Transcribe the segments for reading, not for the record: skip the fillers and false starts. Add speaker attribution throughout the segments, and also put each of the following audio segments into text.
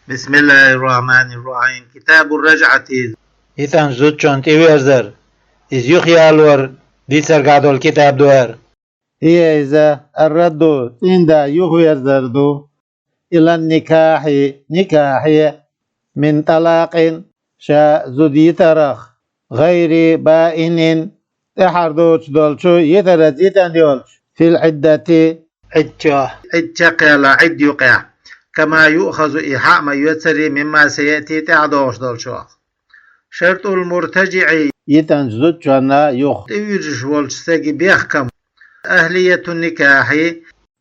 Speaker 1: بسم الله الرحمن الرحيم. كتاب الرجعة.
Speaker 2: إذن زوجون تيويرزر إز يخيالور ديسر قادول كتاب دوار
Speaker 3: هي إذا الرد عند يغير إلى النكاح من طلاق زود يترخ غير بائن تحردوش دولشو يترزيتن دولش في العدة
Speaker 2: عجاه
Speaker 1: عد عد يقع كما يؤخذ إيحاء ما يتسري مما سيأتي تعدوش دولشو. شرط المرتجع
Speaker 3: يتن زوجنا يخ
Speaker 1: تيوجش والش ساقي بيحكم أهلية النكاح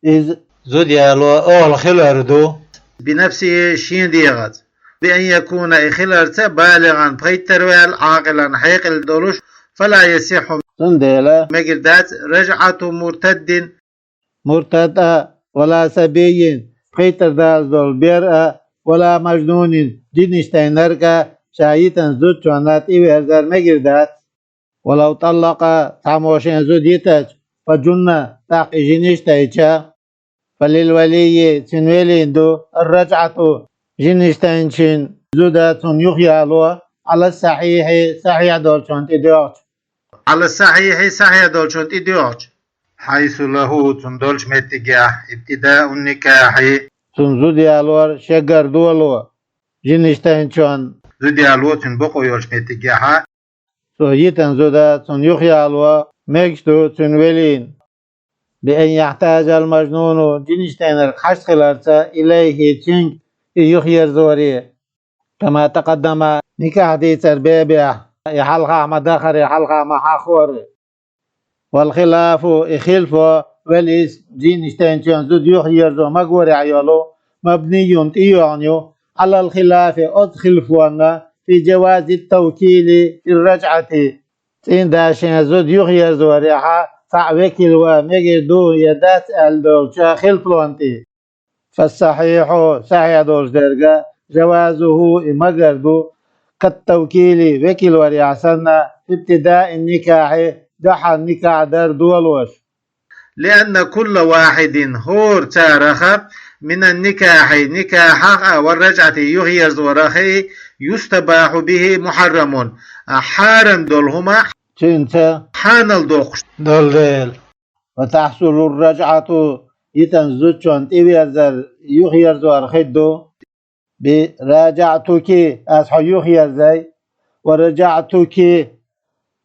Speaker 3: إذ
Speaker 2: زود يالو أول خلردو
Speaker 1: بنفسه شين ديغز بأن يكون إخلرت بالغا بغيتروال عاقلا حيقل دولش فلا يصح
Speaker 3: سنديلة
Speaker 1: مجردات رجعة
Speaker 3: مرتدة ولا سبي خيتر دول بيرأ ولا مجنون جنشتينركا شايتن زود شوانات إيوهزار مجردات ولو طلق تعموشين زود يتج فجنة تاق جنشتيشا فللولي تنويلين دو الرجعة جنشتينشين زودات يخيالوا على الصحيح صحيح دول شوانت إديوش
Speaker 1: على الصحيح صحيح دولشون إديوش حيث له تندولش متجاه ابتداء النكاح
Speaker 3: زود يالور شجر دولو جنشتينشون
Speaker 1: زودي الوتن بقو يولش متجاه
Speaker 3: يتن زودا تن يخيالوا مكشتو تنويلين بأن يحتاج المجنون جنشتينر خشخلرتا إليه تنك يخير زوري كما تقدم نكاح دي تربيبيا يحلقا مدخر يحلقا محاخور والخلاف إخلفو وليس جنشتينشون زود يخير زو مقوري عيالو مبني تيوانيو على الخلاف أدخلفونا في جواز التوكيل في الرجعة تين داشين زود يخير زوريحا فعوكل ومجدو يدات الدولشا خلفلوانتي فالصحيح صحيح دولش درجة جوازه مجردو كالتوكيل وكل وريعسنا في ابتداء النكاح جحا النكاح در دولوش
Speaker 1: لأن كل واحد هور تارخ من النكاح نكاح والرجعة يغير زورخي يستباح به محرم حارم دولهما
Speaker 3: تنتا
Speaker 1: حان الدوخش
Speaker 2: دول
Speaker 3: وتحصل الرجعة يتنزوجون تيويرزر يغير زور خدو براجعتك أصحو يغير زي ورجعتك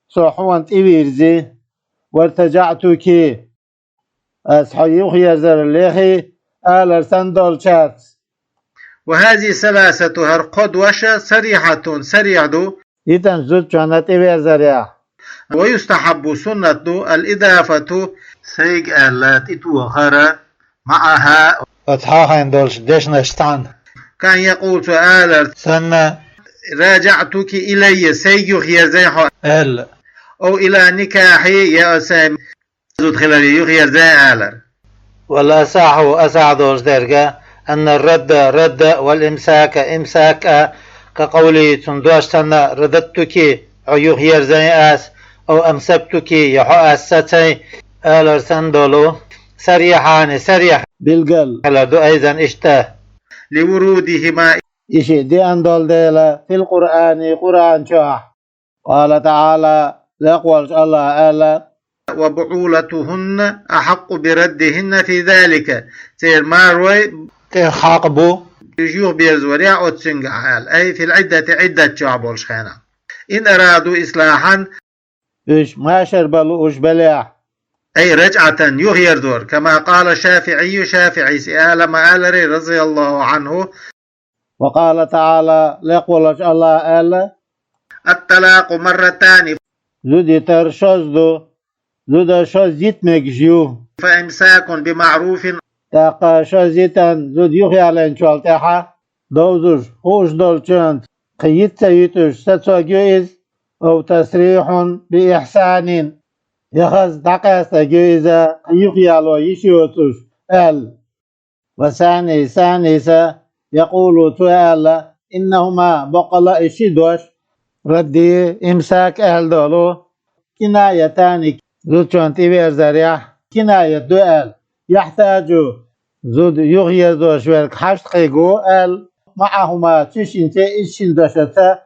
Speaker 3: صحوان تيويرزي وارتجعتك أصحو يغير زر الليخي آلرسان دولشات
Speaker 1: وهذه ثلاثة هرقد وشا صريحة سريعة
Speaker 3: يتنزوجون تيويرزر يا
Speaker 1: ويستحب سنة الإضافة سيج آلات إتوخر معها
Speaker 2: فتحاها دولش ديش نشتان
Speaker 1: كان يقول سؤال
Speaker 2: سنة
Speaker 1: راجعتك إلي سيج يخير
Speaker 2: ال
Speaker 1: أو إلى نكاحي يا أسام زود خلالي يخير زي آلر
Speaker 2: والأصح أصح دولش درجة أن الرد رد والإمساك إمساك كقولي تندوش سنة رددتك أو يخير زي آس أو أمسكتك يحو أستي آلر سندولو سريحان سريح
Speaker 3: بالقل
Speaker 2: على دو أيضا اشته
Speaker 1: لورودهما
Speaker 3: إشي دي أندول ديلا في القرآن قرآن شاح قال تعالى لقوال الله آلا
Speaker 1: وبعولتهن أحق بردهن في ذلك تير ماروي
Speaker 2: تحاقبو
Speaker 1: يجيو بيرزوريا أتسنج حال أي في العدة عدة شعبول شخينا إن أرادوا إصلاحا
Speaker 3: إش ما شربلو إش بلاح
Speaker 1: أي رجعة يغير دور كما قال الشافعي شافعي سئال مآلري رضي الله عنه
Speaker 3: وقال تعالى لقوال الله آلا
Speaker 1: الطلاق مرتان
Speaker 3: زودي ترشوزدو زودا شوز يتمك جيو
Speaker 1: فإمساك بمعروف
Speaker 3: تاقا شوز يتن زود يخي على انشوالتها دوزوش خوش دولچند قيت سيتوش ستسوغيوز أو تسريح بإحسان يخز تقاس جيزة يخي على يشيوتوش وثاني ثانيسا يقول تعالى إنهما بقلا إشيدوش ردي إمساك دولو كنايتان زود شون تيبير زريح كناية دوال يحتاج زود يغير دوش ورك حشت قيقو معهما تشين تيشين دشتا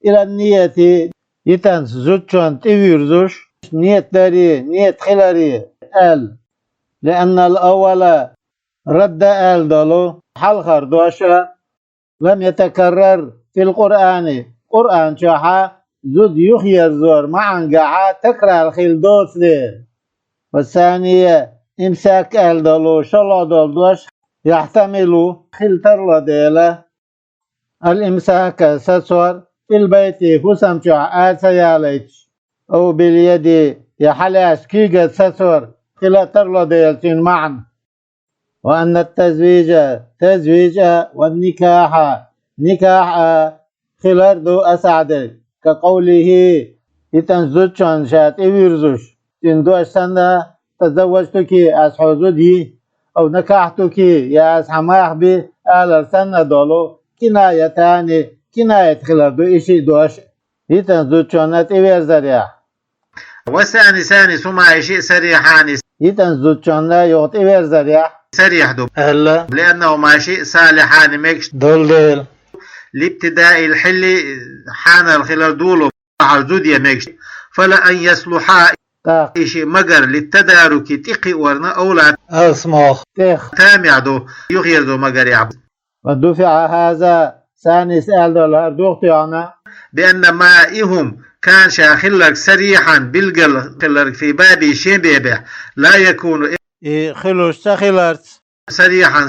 Speaker 3: إلى النية يتنس زوجون تيويرزوش نية داري نية خلاري آل لأن الأول رد آل دالو حل خردوشا لم يتكرر في القرآن قرآن شاحا زود يخير زور معا قاعا تكرار الخلدوس دي والثانية إمساك آل دالو شلا دالدوش يحتمل خلتر لديلا الإمساك سسور في البيت فسم شاحا سياليش أو باليد يحلاش كيغة سسور خلتر لديلتين معا وأن التزويج والنكاح نكاح خلاردو أسعد كقوله يتنزوجون شات إيرزوش تندوش سنة تزوجتك أسحوزودي أو نكاحتك يا أسحماح بي آل سنة دولو كنايتان كناية خلاردو إشي دوش يتنزوجون إيرزاريا
Speaker 1: وثاني سمع شيء سريحان
Speaker 3: يتنزوجون يوت إيرزاريا
Speaker 1: سريح دو
Speaker 2: ألا
Speaker 1: لأنه ما شيء صالحان مكش
Speaker 2: دول
Speaker 1: لابتداء الحل حان الخلال دولو عرضودية مكش فلا أن يصلحا
Speaker 3: تاق
Speaker 1: إشي مجر للتدارك تقي ورنا أولاد
Speaker 2: أسمخ
Speaker 3: تيخ
Speaker 1: تامع دو يغير دو مجر يعب
Speaker 3: ودفع هذا ثاني سأل دولار دوختيانا
Speaker 1: بأن مائهم كان شاخلك سريحا بالقل خلك في بابي شبيبه لا يكون
Speaker 3: خلوش تخلرت
Speaker 1: سريحا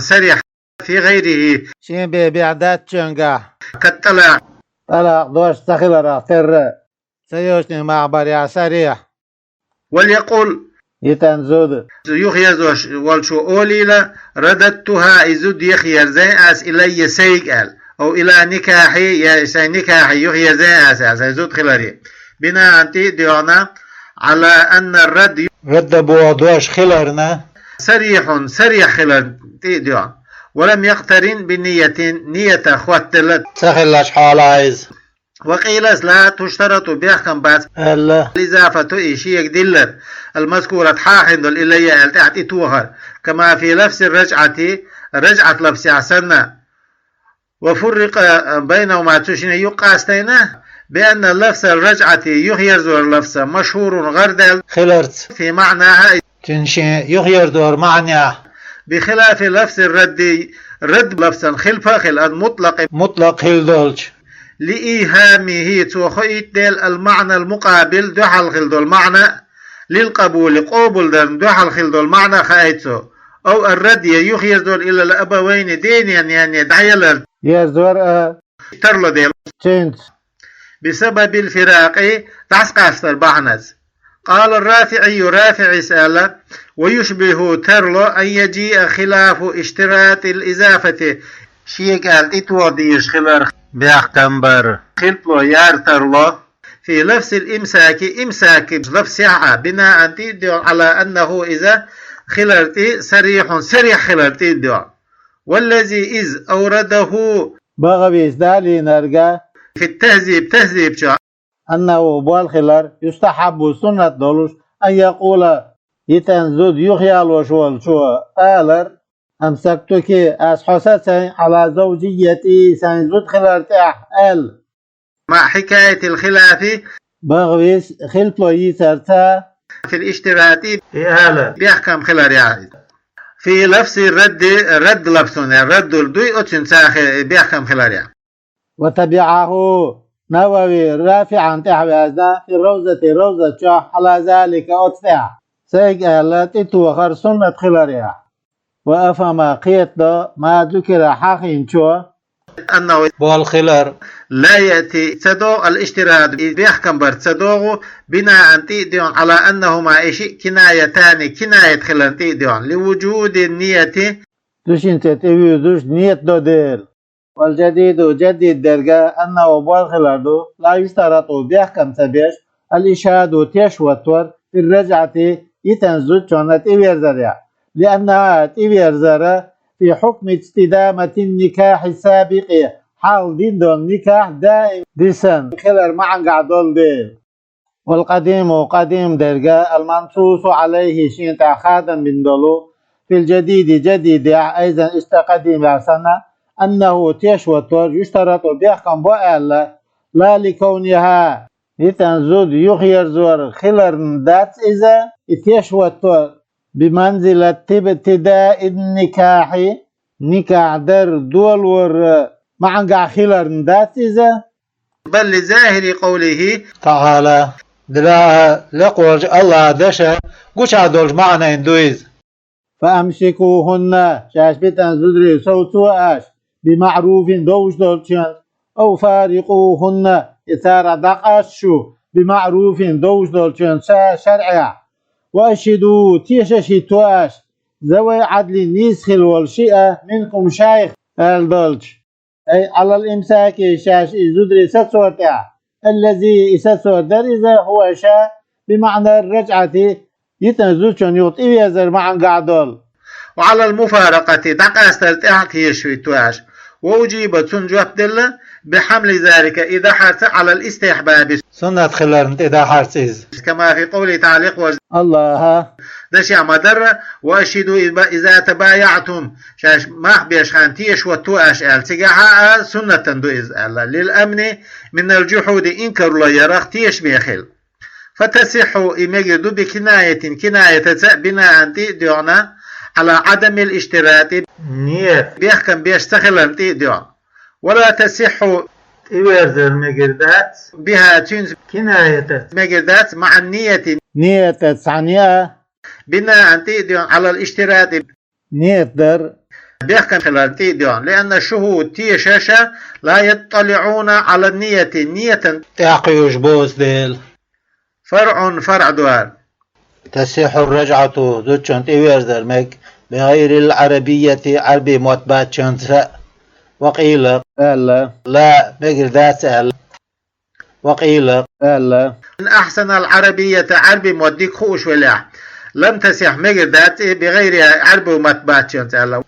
Speaker 1: في غيره
Speaker 3: شين بيعداد شنقا
Speaker 1: كالطلاق
Speaker 3: طلاق دوش تخلر اختر سيوشني معبر يا سريح
Speaker 1: وليقول
Speaker 3: يتنزود
Speaker 1: يخيزوش والشو أوليلا رددتها إزود يخير زي أس إلي سيقال أو إلى نكاحي يا سي نكاحي يخير زي أس إزود خلاري بنا أنتي ديونا على أن الرد
Speaker 2: رد بوضوش خلرنا
Speaker 1: سريح خلال ديوان ولم يقترن بنية نية خواتلت
Speaker 2: سخلش حالايز
Speaker 1: وقيل لا تشترط بيحكم بعد
Speaker 2: ألا
Speaker 1: الإضافة إشي دلر المذكورة حاحن إلي التحت توهر كما في لفظ رجعة لفظ عسنة وفرق بينهما تشين يقاستينه بأن لفظ الرجعة يغير زور لفظ مشهور غردل
Speaker 2: خلرت
Speaker 1: في معناها
Speaker 2: تنشي يغير دور معنى
Speaker 1: بخلاف لفظ رد لفظا خلفة خلال
Speaker 2: مطلق هلدولج
Speaker 1: لإيهامه توخيت ديل المعنى المقابل دحل خلدو المعنى للقبول قبول دحل خلدو المعنى خايتو أو الرد يخير دول إلى الأبوين دينيا يعني دعيلر
Speaker 3: يزور
Speaker 1: ترلو ديل
Speaker 3: تشنت
Speaker 1: بسبب الفراق تسقافتر بحنز قال الرافعي رافع سأل ويشبه ترلو أن يجيء خلاف اشتراط الإضافة شيء قال اتوضيش خلال
Speaker 2: بيحكمبر
Speaker 1: خلطلو يار ترلو في لفظ إمساك لفظ ساعة بناء تيديو على أنه إذا خلرتي سريح خلرتي ديو والذي إذ أورده
Speaker 3: بغبيس دالي نرجع
Speaker 1: في تهذيب شو
Speaker 3: أنه بالخلر يستحب سنة دولوش أن يقول يتنزود يخيال وشوال شو قالر أمسكتك أسحست على زوجيتي سنزود خلرتاح قال
Speaker 1: مع حكاية الخلاف
Speaker 3: بغبيس خلطلو يسرتا
Speaker 1: في الاشتراطي
Speaker 2: هلا
Speaker 1: بيحكم خلال يعني في لفظ رد لفظون الرد الدوي أتشن ساخي بيحكم خلال يعني
Speaker 3: وتبعه نووي رافعا تحوازنا في روزة شاح على ذلك أتفع سيقالت اتوخر سنة خلالها وأفهم قيت ما ذكر حقين شو
Speaker 1: أنه
Speaker 2: بالخلر
Speaker 1: لا يأتي صدوق الاشتراط بيحكم برتصدوغه بناء تيديون على أنهما إشي كناية خلال تيديون لوجود النية
Speaker 3: تشين تتبيوزوش نية دوديل والجديد جديد درجة أنه بالخلر لا يشترط بيحكم سبيش الإشهاد تيشوتور في الرجعة يتنزل شونة إبيرزريا لأنها إبيرزرة في حكم استدامة النكاح السابق حال دين النكاح دائم ديسن خلال معن قعدول دي والقديم قديم درجة المنصوص عليه شين تأخادا من دولو في الجديد جديد أيضا استقديم سنة أنه تشوتر يشترط بيحكم بألا لا لكونها يتنزود يخير زور خلر دات إذا تشوتر بمنزلة ابتداء النكاح نكاح در دول ور معنقع خلر دات إذا
Speaker 1: بل لظاهر قوله
Speaker 2: تعالى دلا لقوج الله دشا قوش عدولج معنا اندويز
Speaker 3: فأمسكوهن شاش بيتن زدري صوتوا أش بمعروف دوش دولشان أو فارقوهن إثار دقاشو بمعروف دوش دولشان شرعيا وأشهدوا تيششتوا أش ذوي عدل نيسخل والشيئة منكم شيخ الدولش أي على الإمساك شاش زدري ستسوتع الذي ستسوتع درزة هو شا بمعنى الرجعة يتنزلشون يغطي يزر معن قعدول
Speaker 1: وعلى المفارقة دق استلتحت يشويتواش وأجيبت سنجوب دل بحمل ذلك إذا حرت على الاستحباب
Speaker 2: سنة خلر إذا حرسيز
Speaker 1: كما في قول تعليق
Speaker 3: الله
Speaker 1: دشع مدر وأشهدوا إذا تبايعتم شاش ما بيشخان تيش وتواش تجاها سنة دو إذ الله للأمن من الجحود إنكر الله يرخ تيش بيخل فتصح إمجدو كناية بناء ديونا على عدم الاشتراط
Speaker 2: نية
Speaker 1: بيحكم بيشتغل ديون ولا تصح
Speaker 2: إيوارزر مجردات
Speaker 1: بها تنز
Speaker 2: كناية
Speaker 1: مجردات مع النية
Speaker 3: نية تسعنية
Speaker 1: بناء ديون على الاشتراط
Speaker 3: نية در
Speaker 1: بيحكم خلال ديون لأن الشهود تيشاشة لا يطلعون على النية
Speaker 2: تعقيوش بوس ديل
Speaker 1: فرع دوار
Speaker 2: تصح الرجعة ذوتشنت إيوارزر مك بغير العربية عربي متبات شنسا وقيل
Speaker 3: ألا
Speaker 2: لا مجردات وقيل
Speaker 3: ألا
Speaker 1: إن أحسن العربية عربي موديك خوش ولا لم تسح مجردات بغير عربي ومتبات شنسا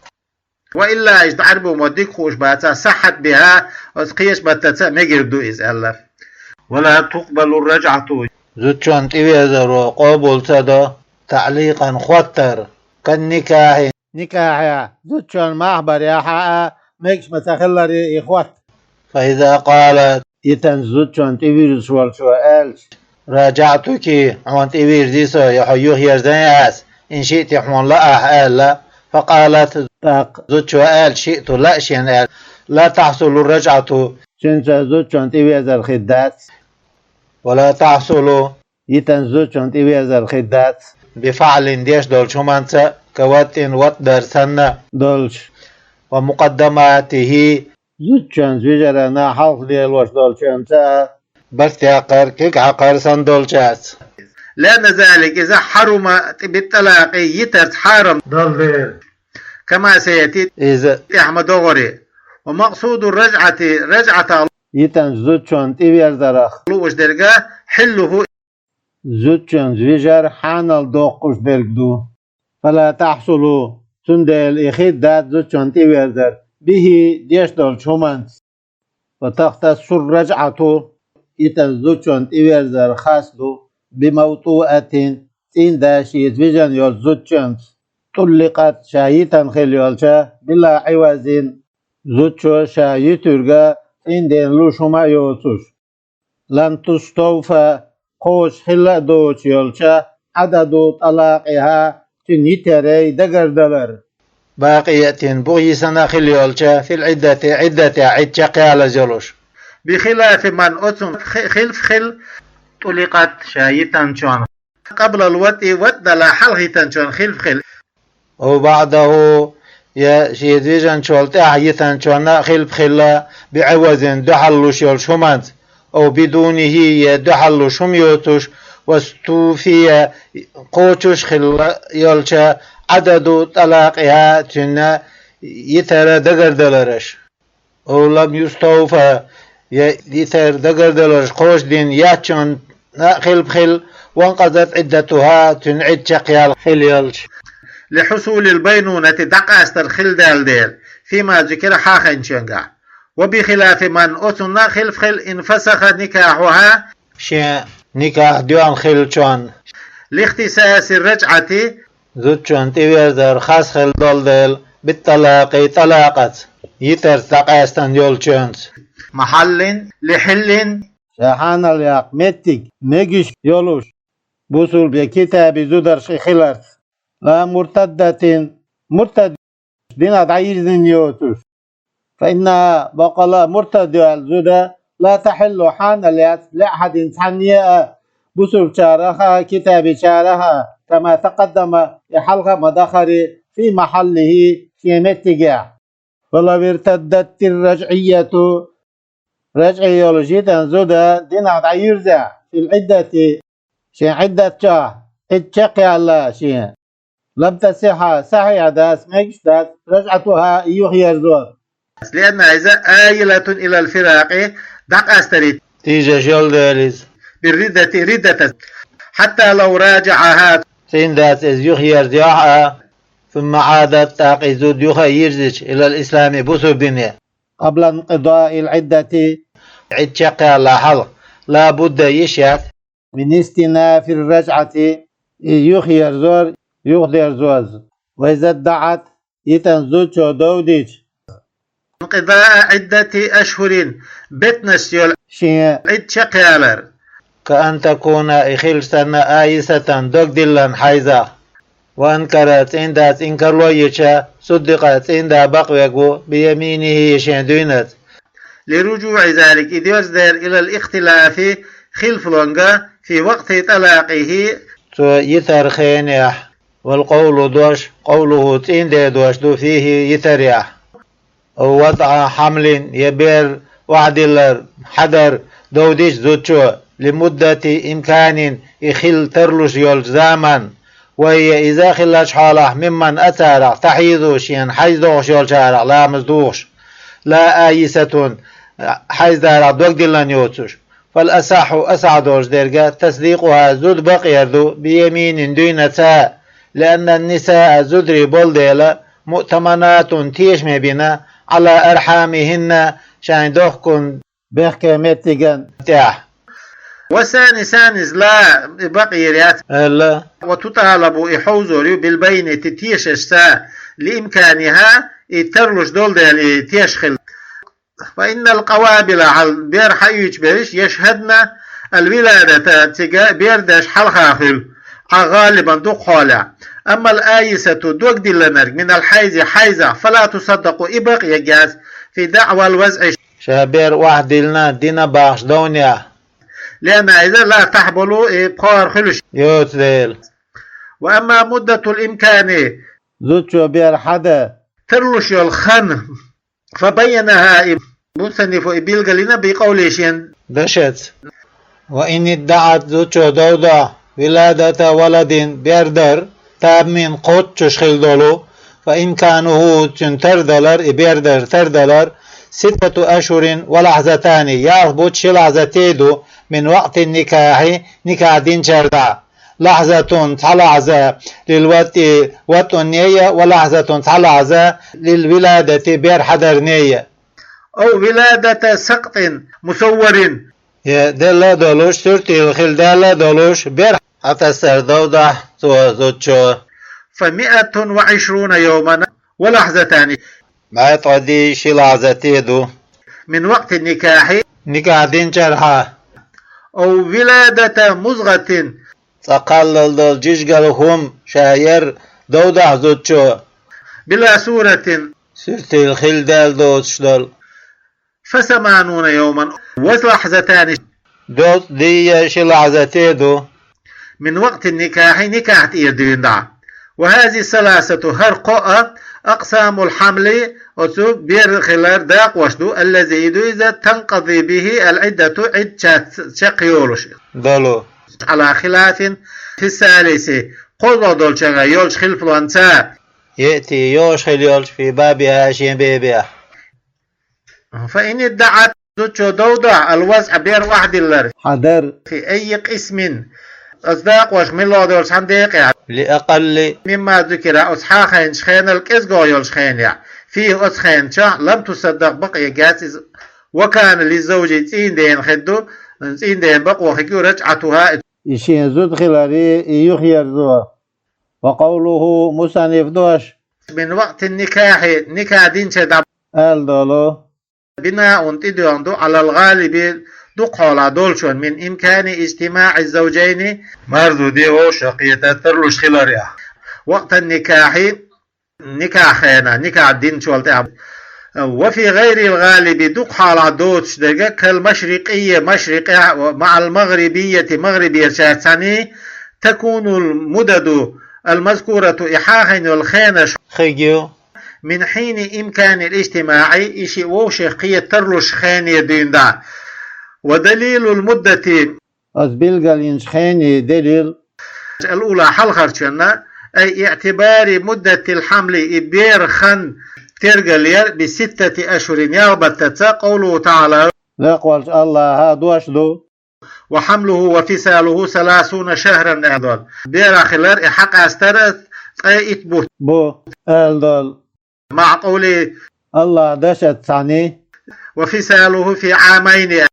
Speaker 1: وإلا إجد عربي وموديك خوش باتا صحت بها وسقيش باتتا مجردو إز ألف ولا تقبل الرجعة
Speaker 2: ذوتشنت إيوارزر وقبول سدو تعليقا خوتر كالنكاح
Speaker 3: نكاح زوجون معبر يا حقا ميكش متخلر إخوات
Speaker 2: فإذا قالت
Speaker 3: يتن زوجون تبيرس والسؤال
Speaker 2: راجعتك عن تبير ديسو يحيوه يرزنياس إن شئت حمون لا أهل فقالت
Speaker 3: تاق
Speaker 2: زوجو آل شئت لا شين آل لا تحصل الرجعة
Speaker 3: شنسا زوجون تبير الخدات
Speaker 2: ولا تحصل
Speaker 3: يتن زوجون تبير الخدات
Speaker 2: بفعل ديش دول شمانسا كوات وتدر سنة
Speaker 3: دولش
Speaker 2: ومقدماته
Speaker 3: زوجون زوجرنا حلق ديال واش دولشنسا
Speaker 2: برتياقر كيك عقر سن دولشاس
Speaker 1: لأن ذلك إذا حرم بالطلاق يترت حرم
Speaker 2: دول
Speaker 1: كما سيأتي
Speaker 2: إذا
Speaker 1: أحمد غوري ومقصود الرجعة رجعة
Speaker 3: يتن زوجون تبير درخ
Speaker 1: الله درجة حله
Speaker 3: زوجون زوجر حانل دوقش درقدو فلا تحصلوا سندل إخيد دات زوجون تبير در به ديش دول شمانس وتختص الرجعة يتن زوجون تبير در خاصدو بموطوءة إن داشي زوجن يول زوجونس طلقت شايتا خليولشا بلا عوازين زوجو شايتورغا إن دين لو شما يوتوش لن تستوفى قوش خلا دوش يولشا عدد طلاقها تنيتري دقردلر
Speaker 2: باقية بغي سنة خليولشا في العدة عد شقيال جلوش
Speaker 1: بخلاف من أتم خل طلقت شايتا شون قبل الوطء ودل حلغة شون خل
Speaker 2: وبعده يا شيدويجان شولت أحيثان شونا خلا بعوز دحلو شول شمانت أو بدونه يدحلو شميوتوش واستوفي قوتوش خلا يولشا عدد طلاقها تنا يتر دقردلرش أو لم يستوفى يتر دقردلرش قوش دين ياتشون خل وانقضت عدتها تنعد شقيال خل يولش
Speaker 1: لحصول البينونة دقا استرخل ديل فيما ذكر حاخن شنقع وبخلاف من أتنا خل انفسخ نكاحها
Speaker 2: شيء نكاح ديوان خل شون
Speaker 1: لاختصاص الرجعة
Speaker 2: زوج شون تبير در خاص خل دول ديل بالطلاق طلاقت يتر تقاستن يول چونس
Speaker 1: محل لحل
Speaker 3: شاحان الياق متك مجش يولوش بوصل بكتاب زودر شخلر لا مرتدة مرتد دين عير يوتوش فإنها بقلا مرتد الزودة لا تحل حان الياس لأحد ثانية بوصل شارها كتاب شارها كما تقدم يحلق مدخري في محله في متجع ولو ارتدت الرجعية رجعية لجيتا زودا دين عير في العدة شين عدة شاه اتشقي على شين لم تصح صحيح داس ميكس داس رجعتها يخير زور
Speaker 1: لأن إذا آيلة إلى الفراق دق أستريت
Speaker 2: تيجا جول داليز
Speaker 1: ردة حتى لو راجعها
Speaker 2: سين داس إز يخير زياحة ثم عادت تاقي زود يخيرزش إلى الإسلام بوسو الدنيا
Speaker 3: قبل انقضاء العدة
Speaker 2: عد شقي على حلق لا بد يشيك
Speaker 3: من استئناف الرجعة يخير زور يخدر زوز وإذا ادعت يتنزل شو دوديش
Speaker 1: انقضاء عدة أشهر بتنسيول
Speaker 3: شين
Speaker 1: عد شقيالر
Speaker 2: كأن تكون إخيل سنة آيسة دقدلا حيزة وأنكرت عندها إنكر لو يشا صدقت عندها بقوة بيمينه يشين دينت
Speaker 1: لرجوع ذلك إذ يصدر إلى الاختلاف خلف لونغا في وقت طلاقه
Speaker 2: تو يترخينيح والقول دوش قوله تين دوش دو فيه يتريح أو وضع حمل يبير وعدلر حدر دوديش زوتشو لمدة إمكان يخل ترلش يول زمن وهي إذا خلش حاله ممن أتارع تحيزوش ين حيزوش يول شارع لا مزدوش لا آيسة حيزدارع دوك دلن يوتش فالأصح أسعدوش درجة تصديقها زود بقيردو بيمين دينتا لأن النساء زدري بولديلا مؤتمنات تيش مبينا على أرحامهن شان دوخكن
Speaker 3: بيحكي متجن
Speaker 2: تاح
Speaker 1: وسانس لا بقيرات
Speaker 2: ألا
Speaker 1: وتطالب إحوزوري بالبين تتيششتا لإمكانها ترلش دول تيشخل فإن القوابل على بير حيوش بيش يشهدن الولادة تجا بيردش حلخاخل غالبا دوق خالع أما الآيسة دوق دلنر من الحيز حيزة فلا تصدق إبق يجاز في دعوى الوزع
Speaker 2: شابير واحد لنا دينا باش دونيا
Speaker 1: لأن إذا لا تحبلوا بخار خلش
Speaker 2: يوت ذيل
Speaker 1: وأما مدة الإمكان
Speaker 3: زوتشو بير حدا
Speaker 1: ترلش الخن فبينها مصنف بيلقلنا بقوليشين
Speaker 2: دشت وإن ادعت زوتشو دودا ولادة ولد بيردر تاب من قوت تشخيل دولو فإمكانه تردلر بيردر تردلر 6 أشهر ولحظتان يربط لحظتين من وقت النكاح نكاح دين شردع لحظة تلحظة للوقت وطنية ولحظة تلحظة للولادة بير حضرنية
Speaker 1: أو ولادة سقط مصور
Speaker 2: يا دلا دولوش ترتي الخل دلا دولوش بير حتى سردوضع زوتشو
Speaker 1: 120 يوما ولحظتان
Speaker 2: ما تعدي شي لحظتين
Speaker 1: من وقت النكاح
Speaker 2: نكاح دين شرحة
Speaker 1: أو ولادة مزغة
Speaker 2: تقلل دول جيشغلهم شاير دوضع زوتشو
Speaker 1: بلا سورة
Speaker 2: سرتي الخل دال دوتش دول
Speaker 1: 80 يوما ولحظتان
Speaker 2: دوت دي شي لحظتين
Speaker 1: من وقت النكاح نكاح إيردين دع وهذه الثلاثة هرقاء أقسام الحمل وسوق بير خلال داق وشدو الذي إذا تنقضي به العدة عد شقيولش
Speaker 2: دولو
Speaker 1: على خلاف في الثالث قل دول شغا يولش خلف الانساء
Speaker 2: يأتي يوش خليولش في بابها شين بيبيا
Speaker 1: فإن ادعت زوجو دوضع الوضع بير واحد اللر
Speaker 3: حدر
Speaker 1: في أي قسم أصداق وش من الله دول صنديق
Speaker 2: لأقل
Speaker 1: مما ذكر أصحاخين شخين الكسغو يول شخين فيه أصحين شا لم تصدق بقية جاسز وكان للزوج تين دين خدو تين دين بقوة خيكو رجعتها
Speaker 3: يشين زود خلاري يخير زوا وقوله مصنف دوش
Speaker 1: من وقت النكاح نكاح دين شدع
Speaker 3: قال دولو
Speaker 1: بناء تدعو على الغالب دقال دولشون من إمكان اجتماع الزوجين مرضو ديو شقية ترلوش خلاريا وقت النكاح نكاح الدين شوالتها. وفي غير الغالب دقال دوتش دقا كالمشرقية مشرقية مع المغربية مغربية شاتساني تكون المدد المذكورة إحاهن والخانة
Speaker 2: خيجيو
Speaker 1: من حين إمكان الاجتماع إشي وشقية ترلوش خانية دين دا. ودليل المدة
Speaker 3: أسبيلغال ينشخيني دليل
Speaker 1: الأولى حلقة أي اعتبار مدة الحمل إبير خن ترجل بستة أشهر يغبت قوله تعالى
Speaker 3: لقوالش الله هادوش دو
Speaker 1: وحمله وفصاله 30 شهرا أدول بير خلال إحق أسترت إتبوت
Speaker 3: بو قال دول
Speaker 1: مع قوله
Speaker 3: الله دشت ثاني
Speaker 1: وفصاله في عامين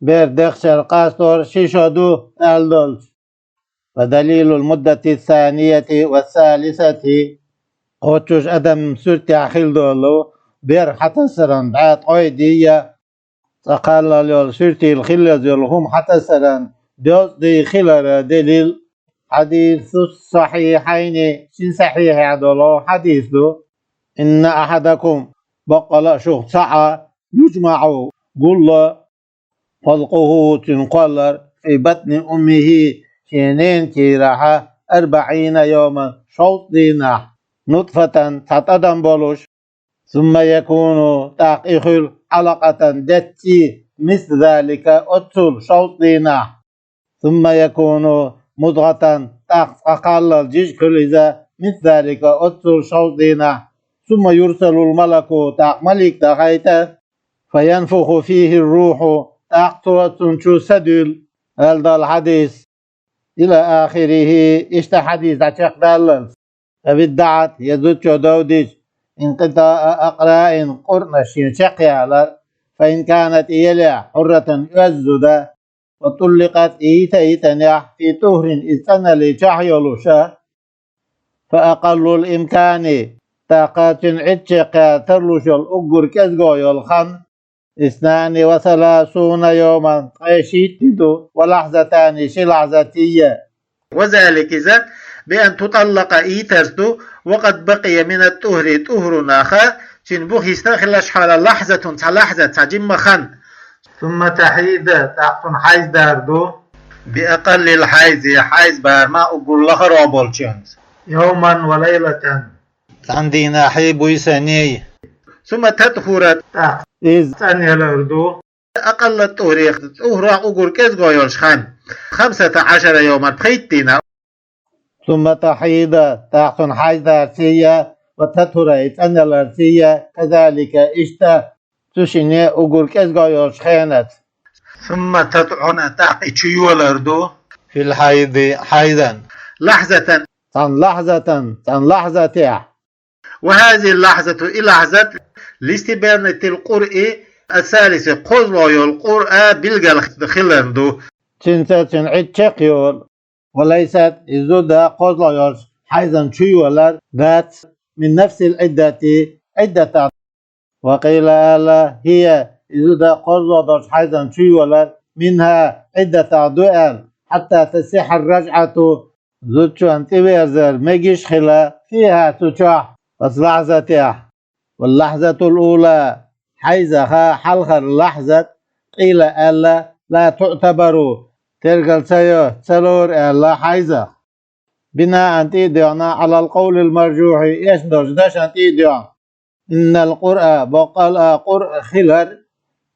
Speaker 3: بير دخشر قاستور شيشودو قال دول. ودليل المدة الثانية والثالثة قوتش أدم سرتي أخيل دولو بير حتى سرن بعد قويدية تقال لول سرتي الخلة دولهم حتى سرن دوز دي خلة دليل حديث الصحيحين شن صحيح عدولو حديث دو إن أحدكم بقل شوخ ساعة يجمع قل خلقه تنقلر في بطن أمه شينين تيراها 40 يوما شوط دينا نطفة تتدم بولوش ثم يكون تاقيخل علقة دتي مثل ذلك أتل شوط دينا ثم يكون مضغة تقل الجيشكل إذا مثل ذلك أتل شوط دينا ثم يرسل الملك ملك تغيته فينفخ فيه الروح تقطوة شو سدل هذا الحديث إلى آخره إشت حديث عشق دلل فبدعت يزوج دودج انقطاع أقراء قرنش ينشقي على فإن كانت إيليا حرة يزد وطلقت إيتنيح في طهر إستنى لشحيلوشا فأقل الإمكان طاقات عتشق ترلش الأجر كزغو يلخن 32 يوما قيشيتدو ولحظتان لحظتية
Speaker 1: وذلك إذا بأن تطلق إيترتو وقد بقي من الطهر طهر آخر تنبوه يستخلش حال لحظة تجم خن ثم تحيد تحتن حيز داردو بأقل الحيز بار ما أقول لها رابولشنز يوما وليلة
Speaker 2: عندنا حيب ويساني
Speaker 1: ثم تدخل
Speaker 3: إذ
Speaker 1: ثانية الأردو أقل الطهر أقول كيس غويلش خن 15 يوما بخيتنا
Speaker 3: ثم تحيد تحتن حيز دارسية وتطهر إتأنى الأرسية كذلك إشتا تشيني أقول كيس غويلش خينت
Speaker 1: ثم تطعن تحت تشيو الأردو
Speaker 2: في الحيض حيضا
Speaker 1: لحظة
Speaker 3: تن لحظة
Speaker 1: وهذه اللحظة لحظة لاستبانة القرء الثالث قضوا القرء بلغ خلندو
Speaker 3: تنسى عتشقيول وليست إذا قضى حيثا شيولر ذات من نفس عدة وقيل ألا هي إذا قضى حيثا شيولر منها عدة دول حتى تصح الرجعة زوجو انتبيرزر مجيش خلا فيها تشاح بس لحظة واللحظة الأولى حيزها حلخر لحظة قيل ألا لا تعتبر ترجل سلور ألا حيزة بناء تيديونا على القول المرجوح يشدر داش تيديون إن القرآن بقال قرء خلر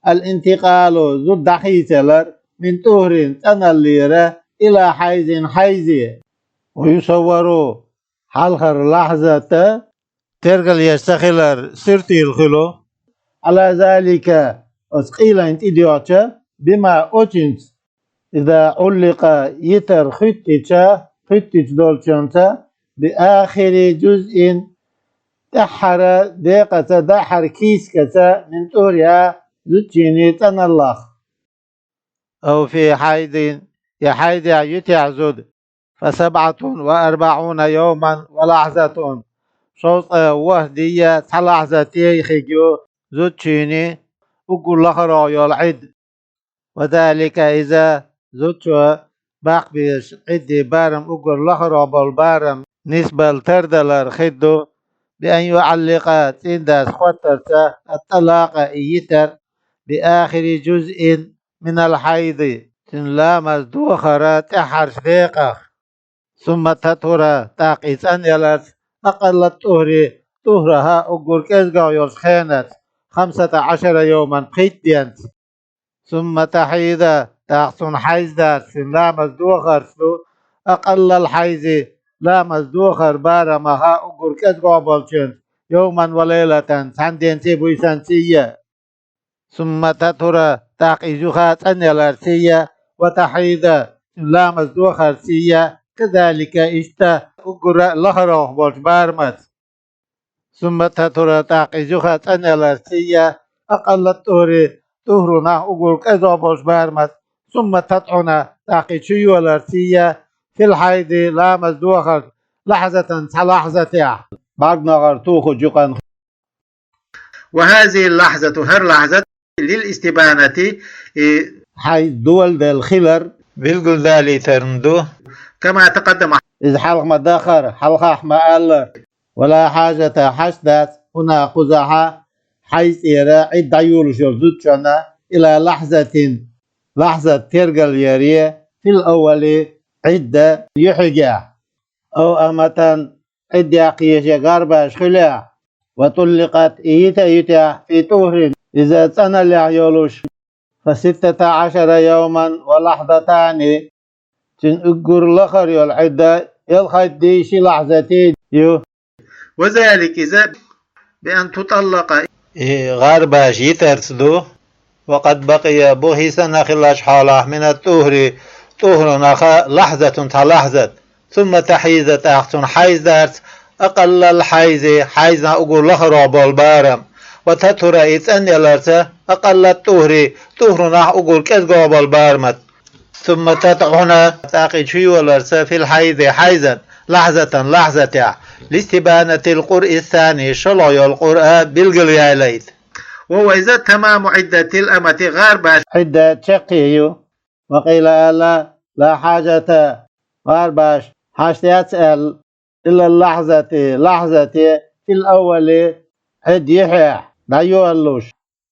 Speaker 3: الانتقال ذو الدخيسلر من طهر تنليرة إلى حيزي ويصور حلخر لحظة ترجل يستخلر سرتي الخلو على ذلك أسقيل انت إديوتش بما أوتنت إذا علق يتر خطتش دولشنتا بآخر جزء دحر دحر كيسكة من طورها زوجيني تنلخ أو في حيد يحيد يتعزد ف47 يوما ولحظة شوط وهدية تلحظتي خيجو زوتشيني وقول لخرا يالعد وذلك إذا زوتشو باق بيش عدي بارم وقول لخرا بالبارم نسبة التردلر خدو بأن يعلق تنداس خوترته الطلاق إيتر بآخر جزء من الحيض لا مزدوخرة تحر دقيقة ثم تطهر تاقيت أن يلت أقل الطهر طهرها أقول كيزغا يرسخينت 15 يوما قيتينت ثم تحيد تاقسون حيز دار لا مزدوخر أقل الحيز لا مزدوخر بارمها أقول كيزغا بلشنت يوما وليلة سندين تيبوي سنسية ثم تطهر تاقيزوها أن يلرسية وتحيد لا مزدوخر سية كذلك اشتا اقرأ لهره بارمت ثم تطهر تاقيزوها أن يلرسية أقل الطهر طهرنا أقول كذا بارمت ثم تطعنا تاقيزو الرسية في الحيض لا مزدوخر لحظة لحظة بعد نغرتوخ جوقا.
Speaker 1: وهذه اللحظة هر لحظة للاستبانة
Speaker 3: حيث دول دل خلر
Speaker 2: بالقل ذالي ترندو
Speaker 1: كما تقدم.
Speaker 3: إذ حلق مدخر حلقة أحمال ولا حاجة حشدت هنا قزحة حيث إيرا عد يولش يرزوتشنا إلى لحظة ترقل يريه في الأول عدة يحجع أو أمتا عد يقيش غرباش خلع وطلقت إيتا في طهر إذا تنى اليولش ف16 يوما ولحظتان تنقر لخر العدة يلخد ديش لحظتين
Speaker 1: وذلك إذا بأن تطلق
Speaker 2: غرباش يترسدو وقد بقي به سنة خلاش حاله من الطهر طهر نخا لحظة لحظة ثم تحيزة أحسن حيز دارت أقل الحيز حيزنا أقول لخر بالبارم وتطهر إتن يلرسه أقل الطهر طهرنا أقول كذقوا بالبارمت ثم تطعنا تاقي شيو الرسا في الحيض حيزا لحظة لاستبانة القرء الثاني شلعي القرء بالقليا ليت
Speaker 1: وهو إذا تمام عدة الأمة غارباش
Speaker 3: عدة شقي وقيل لا حاجة غارباش حاجة يسأل إلا لحظة في الأول عد يحيى لا يولوش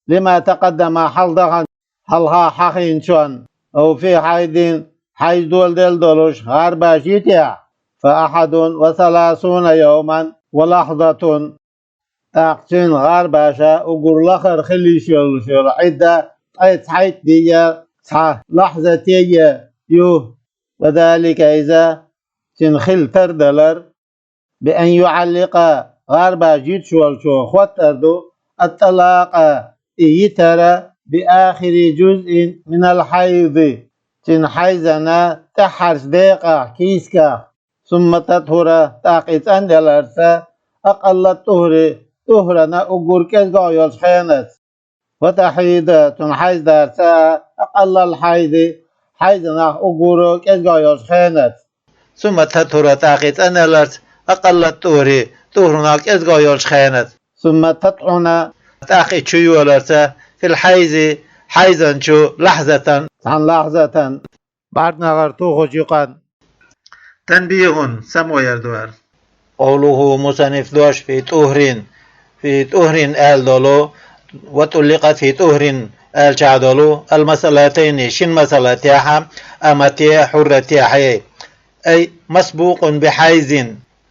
Speaker 3: لما تقدم حلها حقين شون أو في حيث دول دولوش غارباش يتيع ف31 يوما ولحظة تاقشين غارباشا أقول لخر خلي شول عدة حيث دي لحظة يو وذلك إذا تنخل تردلر بأن يعلق غارباش يتشول شو خوتردو الطلاق يترى بآخر جزء من الحيض تنحيزنا تحرس دقيقة كيسكا ثم تطهر تاقيت أن الأرسا أقل الطهر طهرنا أقول كيسكا يلسخينت وتحيد تنحيز دارسا أقل الحيض حيزنا أقول كيسكا يلسخينت
Speaker 2: ثم تطهر تاقيت أن الأرس أقل الطهر طهرنا كيسكا يلسخينت
Speaker 3: ثم تطعنا
Speaker 2: تاقي شيو الرسا في الحيز حيزا شو لحظة
Speaker 3: عن لحظة بعد نغرتوه جيقان.
Speaker 1: تنبيه سمو يردوار
Speaker 2: قوله مصنف دوش في طهر آل دولو وطلقت في طهر آل شعدولو المسألتين شن مسألتها أمتي حرتها أي مسبوق بحيز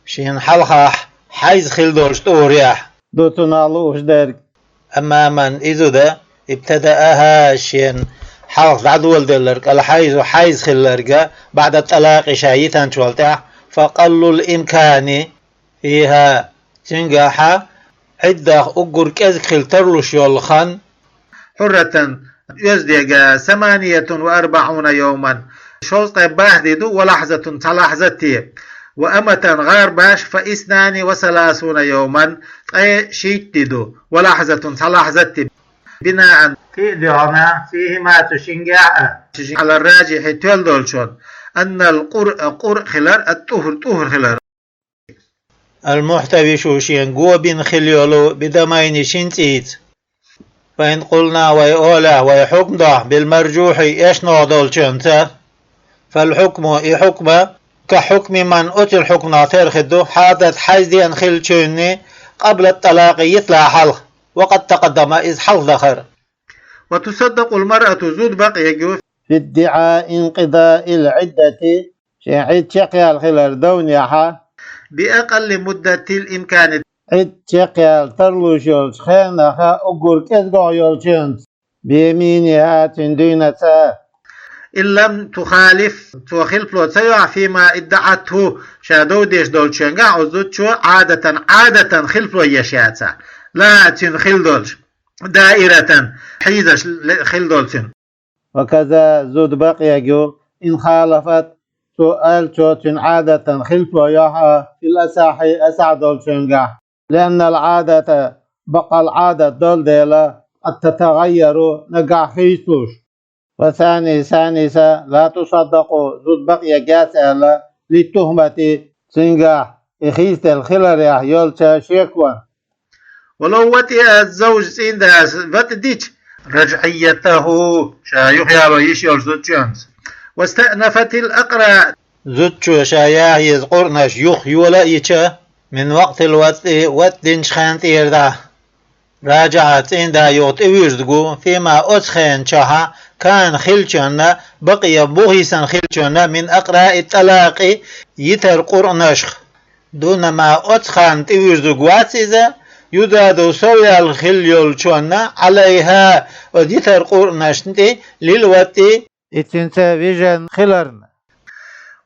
Speaker 2: شن حلقة حيز خلدوش طهريح
Speaker 3: دو تنالوش دارك
Speaker 2: أما من إذا ده ابتدأها شين حلق عدول دلرك الحيز حيز خلرك بعد الطلاق شايتان شوالتها فقل الإمكان فيها تنجاحة عدة أقر كذ خلترلوش يولخان
Speaker 1: حرة يزدق 48 يوما شوط باهددو ولحظة تلحظتي وأمة غارباش ف32 يوما أي شيتدو ولحظة تلحظتي بناء
Speaker 2: في دعنا فيه ما تشنجاء
Speaker 1: على الراجح تولدولشون أن القرء خلال الطهر خلال
Speaker 2: المحتوي شوشين جو بين خليولو بدمين شنتيت. فإن قلنا ويقوله ويحكم ده بالمرجوح إيش نوضل شنته، فالحكم حكمه كحكم من أتى الحكم ناطر خده حادث حيزي أنخل شني قبل الطلاق يطلع حلق، وقد تقدم إذ حلق ذخر.
Speaker 1: وتصدق المرأة زود بقي جو
Speaker 3: في ادعاء انقضاء العدة شعيد شقيا الخلر دونيحا
Speaker 1: بأقل مدة الإمكان
Speaker 3: عد شقيا ترلو شولش خينخا أقول كذقو يولشنت بيمينها تندينة
Speaker 1: إن لم تخالف توخلف لو تسيع فيما ادعته شادو ديش دولشنغا وزوتشو عادة خلف لو يشاتا لا تنخل دولش دائرة حيزش خل دولشن.
Speaker 3: وكذا زود بقي جو إن خالفت سؤال شوتن عادة خلف وياها في الأساحي أسعد الشنقع، لأن العادة بقى العادة دول ديلا قد تتغير نقع خيسوش. ثانيسا لا تصدقوا زود بقي جاسالة للتهمة سنقع إخيس الخلر يولشا شيكوا.
Speaker 1: ولو وطئ الزوج عند فتديش رجعيته شايخ يشير زوجانس واستأنفت الأقرع
Speaker 2: زوجو شايا يذكرناش يخ يولا يشا من وقت واتدنش خانت إردا راجعت عند يوت ويردقو فيما أتخين شاها كان خلشنا بقي بوهيسا خلشنا من أقرع الطلاق يتر قرنشخ دون ما أتخان ويردقو إذا يدادو سويا الخليول شونا عليها وديتر قرنشنتي للواتي
Speaker 3: إتنسا فيجن خلرنا.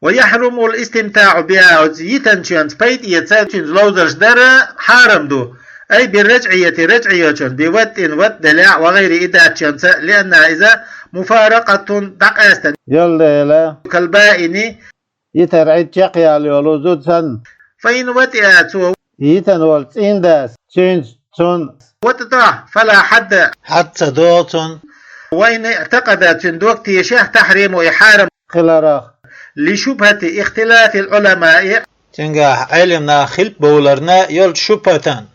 Speaker 1: ويحرم الاستمتاع بها يتنشنت بيت يتساتشن لوزرش درا حارم دو أي رجعية بوت دلع وغير إداتشنت لأنها إذا مفارقة دقاستا
Speaker 3: يلا
Speaker 1: كالبائن
Speaker 3: يترعيد شقيا ليولو زود سن
Speaker 1: فإن وطئت
Speaker 3: يتن والتين داس تشينج تون
Speaker 1: وتطاح فلا حد
Speaker 2: حتى دوتون.
Speaker 1: وإن اعتقدت دوك تيشه تحريم وإحارم
Speaker 3: خلراخ
Speaker 1: لشبهة اختلاف العلماء
Speaker 2: تنجح علمنا خلب بولرنا يول شبهتان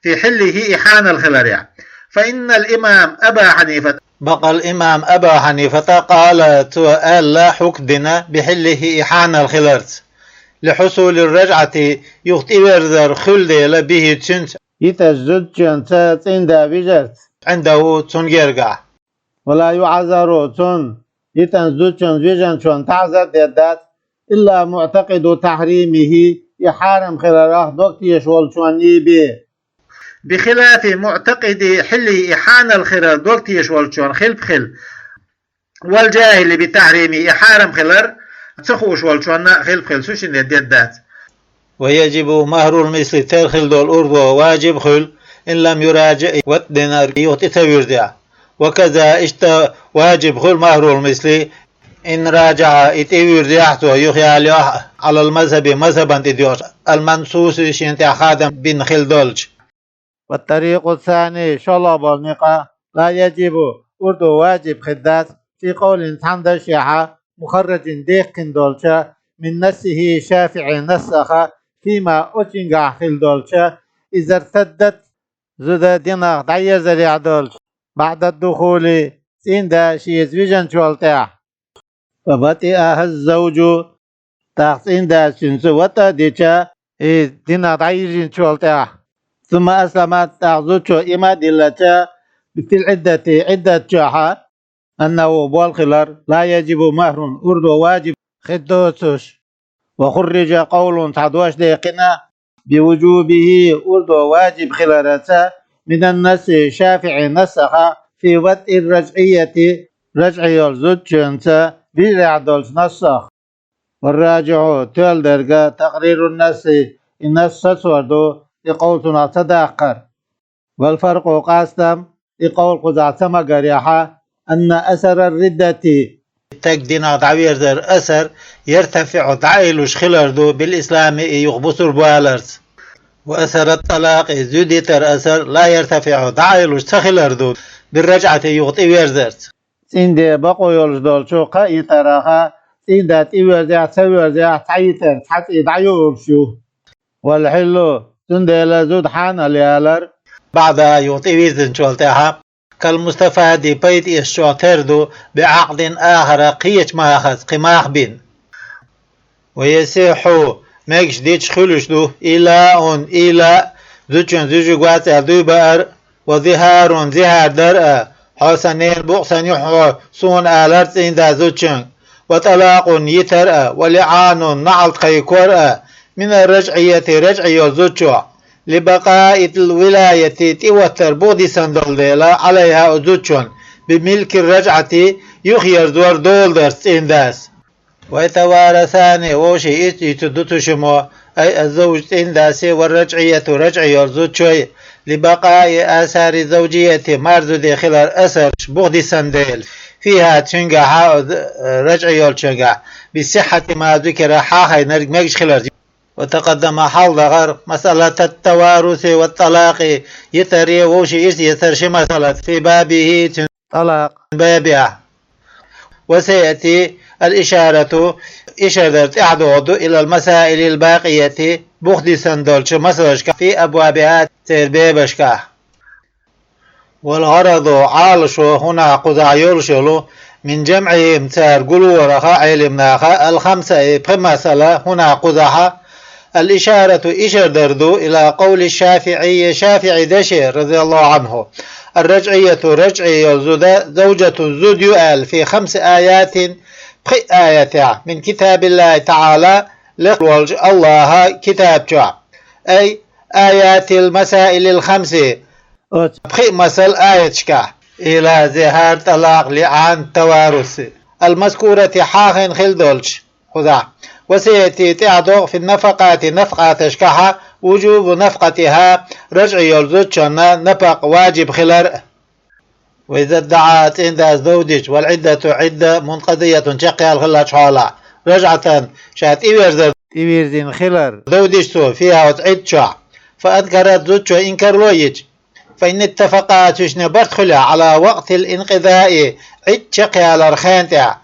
Speaker 1: في حله إحان الخلريع. فإن الإمام أبا حنيفة
Speaker 2: بقى الإمام أبا حنيفة قال تؤال لا حكدنا بحله إحان الخلرت لحصول الرجعة يختبر خلد لبه تنت
Speaker 3: يتجد جنتات عند بجرت
Speaker 2: عنده تنجرقع
Speaker 3: ولا يعذر تن يتنزد جن فيجن شون تعذر ديدات إلا معتقد تحريمه يحارم خلراخ دوك يشول شواني به
Speaker 1: بخلاف معتقد حله إحان الخلر دوك يشول شون خل والجاهل بتحريم إحارم خلر تخوش والشونا خل سوشن يديدات.
Speaker 2: ويجب مهر المثل ترخل دول أرضو واجب خل إن لم يراجع والدينار يتتوير دع. وكذا واجب خل مهر المثل إن راجع يتوير دعته يخيال على المذهب مذهبا تديوش المنصوص شنتع خادم بن خل دولج.
Speaker 3: والطريق الثاني شلب النقا لا يجب أرضو واجب خدات في قول تحمد الشيعة مخرج ديخن دولشا من نسه شافعي نسخ فيما أتنقع خل دولشا إذا ارتدت زد ديناغ دعير زريع دولش بعد الدخول سيندا شيز فيجن شوالتاع فبطئها الزوج تاخسين دا شنسو وطا ديشا ديناغ دعير شوالتاع ثم أسلمت تاخزوشو إما دلتا في عدة شاحة أنه بالخلر لا يجب مهر أردو واجب خدوسش وخرج قول تعدوش ديقنا بوجوبه أردو واجب خلرتا من الناس شافعي نسخ في وطء الرجعية رجعي الزوجنسا برعدولش نسخ والراجع تول درجة تقرير الناس سسوردو لقولتنا تداقر والفرق قاسم لقول قزع سما قريحة أن أثر الردة
Speaker 2: تقدينا تعبير در أثر يرتفع تعيلوش خلردو بالإسلام يغبصر بوالرس وأثر الطلاق زوديتر أثر لا يرتفع تعيلوش تخلردو بالرجعة يغطي ويرزرت
Speaker 3: سيندي بقو يولجدول شو قاي تراخا سيندا تيورزع تيورزع تعيتر تحتي دعيو بشو والحلو تندل زود حان اليالر
Speaker 2: بعدها يطيويزن شولتها كالمستفاد بيت الشوتردو بعقد آخر قيش ماخذ قماخ بين ويسيحو ميكش ديش خلوشدو إلى زوجن زوجو قوات أردو بأر وظهار زهار درء حسنين بوغسن يحو سون آلرت إندا زوجن وطلاق يترأ ولعان نعلت خيكور من الرجعية رجعي زوجو لبقاء الولاية توتر بودي سندل عليها زوجون بملك الرجعة يخير دور دولدر إنداس ويتوارثان وشي يتدتشمو أي الزوج إنداسي والرجعية رجعي زوجوي لبقاء آثار الزوجية مارزو دي خلال أثر بودي سندل فيها تشنجا رجعي تشنجا بصحة ما ذكر حاخي نرجمش خلال. وتقدم حول غير مسألة التوارث والطلاق يتري وشي يترشي مسألة في بابه
Speaker 3: طلاق
Speaker 2: بابها وسيأتي الإشارة إعداد إلى المسائل الباقية بخدي سندولش مسألة في أبوابها تربيبشكا والغرض عالشو هنا قضاء يرشلو من جمعهم تارقلوا ورخاء علمنا الخمسة بمسألة هنا قضاها الإشارة دردو إلى قول الشافعي شافعي دشير رضي الله عنه الرجعية رجعي زوجة زود يؤال في 5 آيات آية من كتاب الله تعالى لقول الله كتاب جاء أي آيات المسائل 5 مسأل آياتك إلى زهار طلاق لعان توارث المذكورة حاخن خلدولش خذا وسيأتي تعدو في النفقات نفقة تشكحة وجوب نفقتها رجع يلزوجنا نفق واجب خلال وإذا ادعت عند الزوج والعدة عدة منقضية شقها الخلاج حالا رجعة شات
Speaker 3: إيويرزين خلال
Speaker 2: زوجته فيها وتعد شع فأذكرت زوجته إنكر لويج فإن اتفقات برتخلها على وقت الانقضاء عد شقها الأرخانتها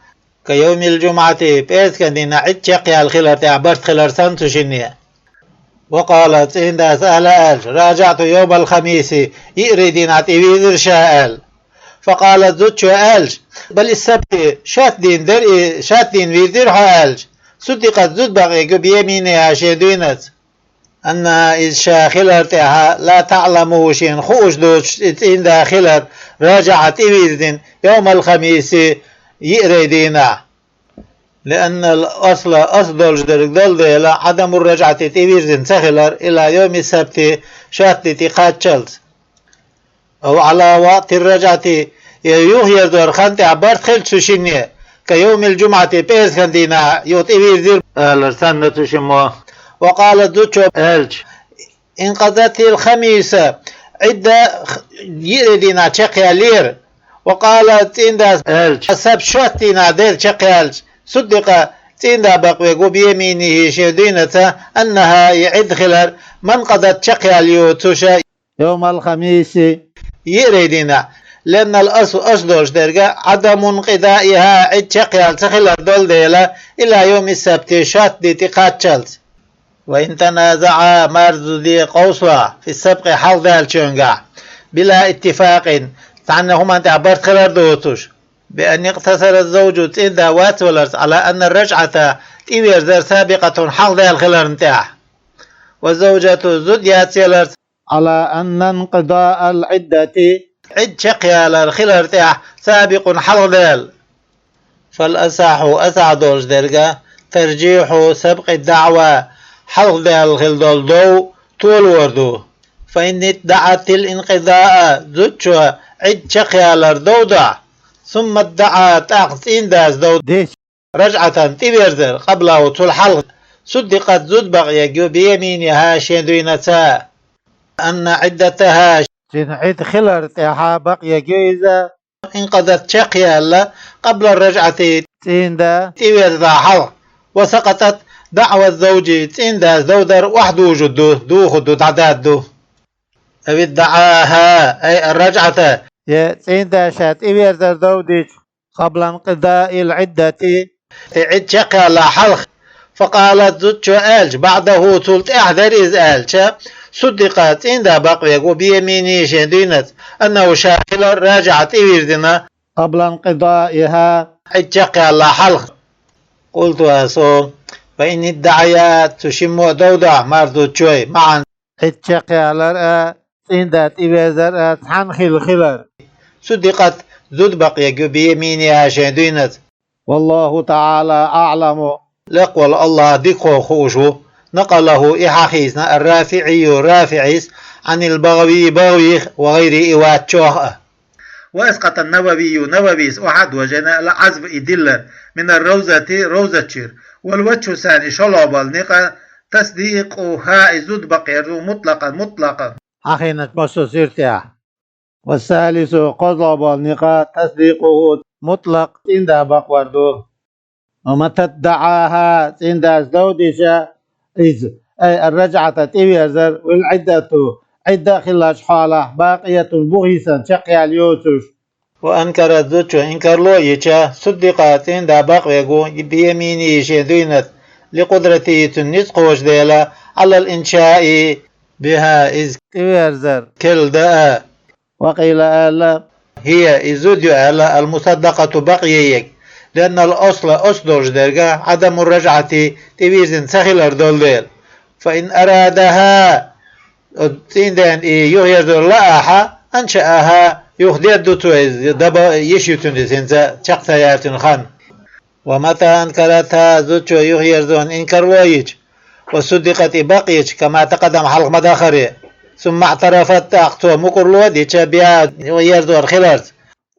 Speaker 2: كيوم الجمعة بيت كندينا عد شقيا الخلر برت خلر سنتو شنية وقالت عند سأل راجعت يوم الخميس يريدين عتيويذر شاء فقالت زوجو ألج بل السبت شات دين ويذرها ألج صدقت زود بقي بيمينها شدينت أنها إذ شاخلرتها لا تعلمه شين خوش دوش عند خلر راجعت إيويذن يوم الخميس يريدينا لأن الأصل أصدر دل عدم الرجعة تيويرزن سخلر إلى يوم السبت شات تقاتشلت أو على وقت الرجعة يوهي دور خانت عبارت خلت سوشينية كيوم الجمعة بيز خاندينا يوتيويرزن لرسانة شمو وقال دوتشو ألج انقضت الخميس عدة يريدينا تشقيا لير وقالت إندا السب شوتينا دير شقيالج صدق تيندا بقوي بيمينه شدينة أنها يعد خلال من قضت شقيال يوتوشا
Speaker 3: يوم الخميس
Speaker 2: يريدنا لأن الأصدرش درجة عدم انقضائها عد شقيال تخلال دول ديلا إلى يوم السبت شات دي تقاتشلت وإن تنازع مرز دي قوصلة في السبق حل دالشونغا بلا اتفاق فعنهم أنت عبرت خلال دوتوش بأن يقتصر الزوج إذا واتولرت على أن الرجعة تيويرزر سابقة حل ذا الخلال نتاع والزوجة زديات يلرت
Speaker 3: على أن انقضاء العدة
Speaker 2: عد شقيا للخلال نتاع سابق حل ذا فالأصح أسعدوش درجة ترجيح سبق الدعوة حل ذا الخلال دو طول وردو فإن ادعت الانقضاء زوجها عد شقيا لردودا ثم ادعت أخذ إنداز دود رجعة تبيرزر قبله تلحل صدقت زد بغي بيمينها شدينتا أن عدتها
Speaker 3: عد خلرتها بقي جيزة
Speaker 2: انقضت شقيا قبل الرجعة
Speaker 3: تيندا
Speaker 2: تبيرزر حل وسقطت دعوة الزوج إنداز دودر وحده جدو دو خدو تعداد دو أو ادعاها أي الرجعة
Speaker 3: تيندا شات إبيرزر دوديش قبل انقضاء العدة
Speaker 2: عد شقيا حلق فقالت زوجة ألج بعده تلت أحذر إذ ألج صدقت عند بقية وبيميني شدينت أنه شاكل راجعت إيردنا
Speaker 3: قبل انقضائها
Speaker 2: حجك على حلق. قلت أسو فإن الدعيات تشم دودع مردو شوي معا
Speaker 3: اتشقي على رأى سندات إبازر تحن خلر
Speaker 2: صدقت زود بقية بيمينها شدينت
Speaker 3: والله تعالى أعلم.
Speaker 2: لقول الله ديكو خوشو نقله إحاخيسنا الرافعي رافعيس عن البغوي بغويخ وغير إواتشوه.
Speaker 1: وأسقط النووي نوويس أحد وجنا العزف إدلة من الروزة روزة والوجه ثاني شلوب النقا تصديقها إزود بقير مطلقا
Speaker 3: أخينا مصر سيرتيا. والثالث قضب النقا تصديقه مطلق عند بقوردو ومتى ادعاها عند ازدودشا إذ أي الرجعة تيويرزر والعدة عدة خلاش حالة باقية بغيسا شقيا اليوتش.
Speaker 2: وأنكرت زوجة إنكر لو يشا صدقات عند بقية بيمينه شدينت لقدرته تنسق وجديلا على الإنشاء بها إذ
Speaker 3: تيويرزر
Speaker 2: كل داء.
Speaker 3: وقيل ألا
Speaker 2: هي إزوديو على المصدقة بقيك لأن الأصل أصدر درجة عدم الرجعة تبيزن سخل أردول فإن أرادها تندن يغير لأها أنشأها يخدر دوتويز دبا يشيطن سنسا شخصيات خان. ومتى أنكرتها زوجو يغير دون إنكر وايج وصدقت بقيج كما تقدم حلق مداخري ثم اعترفت أقصى مقرلو دي بها يردو الخلال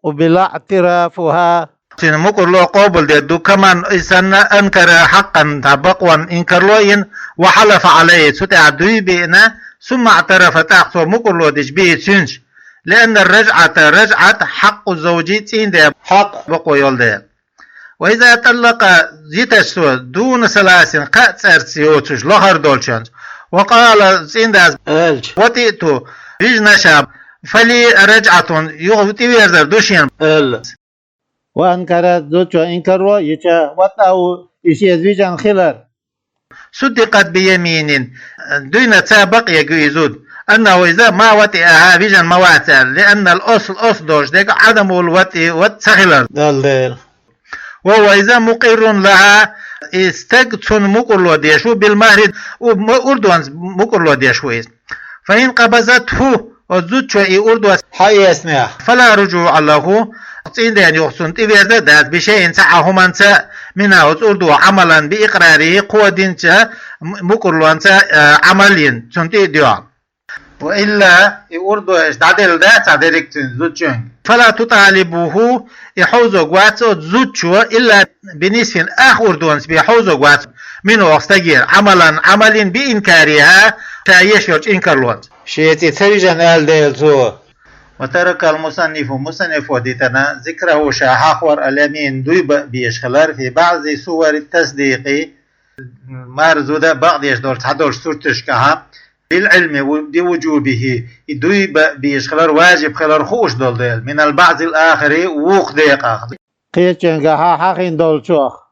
Speaker 3: وبلا اعترافها
Speaker 1: مقرلو قابل دو كمان إسان أنكر حقا تبقوا إنكرلوين وحلف عليه ستع دوي بإنا ثم اعترفت أقصى مقرلو دي به سنش لأن الرجعة رجعة حق الزوجي تين حق بقوا يولد. وإذا طلق زيتشتو دون سلاسن قات سيوتش لهر دولشنز وقال زينداز
Speaker 2: ألج
Speaker 1: وتيتو بيجنا شاب فلي رجعة يغتي ويرزر دوشين
Speaker 2: أل.
Speaker 3: وأنكرت زوجة إنكروا يشا وطاو إشي زوجان خلر
Speaker 1: صدقت بيمين دون سابق يجوزود أنه إذا ما وطئها بيجن مواتر لأن الأصل أصدوش ديك عدم الوطئ واتسخلر
Speaker 2: دل
Speaker 1: وهو إذا مقر لها استقتن مقر ديشو بالمهر وأردوان مقر ديشو فإن قبضته وزوجه أردوان
Speaker 2: حي اسمع
Speaker 1: فلا رجوع له عندن يحسن تبيرد ذات بشيء سعه منسى منه أردو عملا بإقراره قوة مقر عملين سنتي ديوان وإلا يوردو اشتعدل ذات عدلك زوجين فلا تطالبه يحوزو قواتو زوجو إلا بنصف آخر دونس بيحوزو قواتو منه أستجير عمل بإنكارها تايشوش إنكارلوت
Speaker 2: شيتي تريجان آل ديلتو.
Speaker 1: وترك المصنف وديتنا ذكره شاحخور اليمين دويب بيشخلر في بعض صور التصديق مارزودة بعض يشدور تحدور سورتش كها بالعلم بوجوبه دويب بيشخلر واجب خلر خوش دول من البعض الآخر ووق ديق آخر
Speaker 3: قيتشنغا حاخين دول شوخ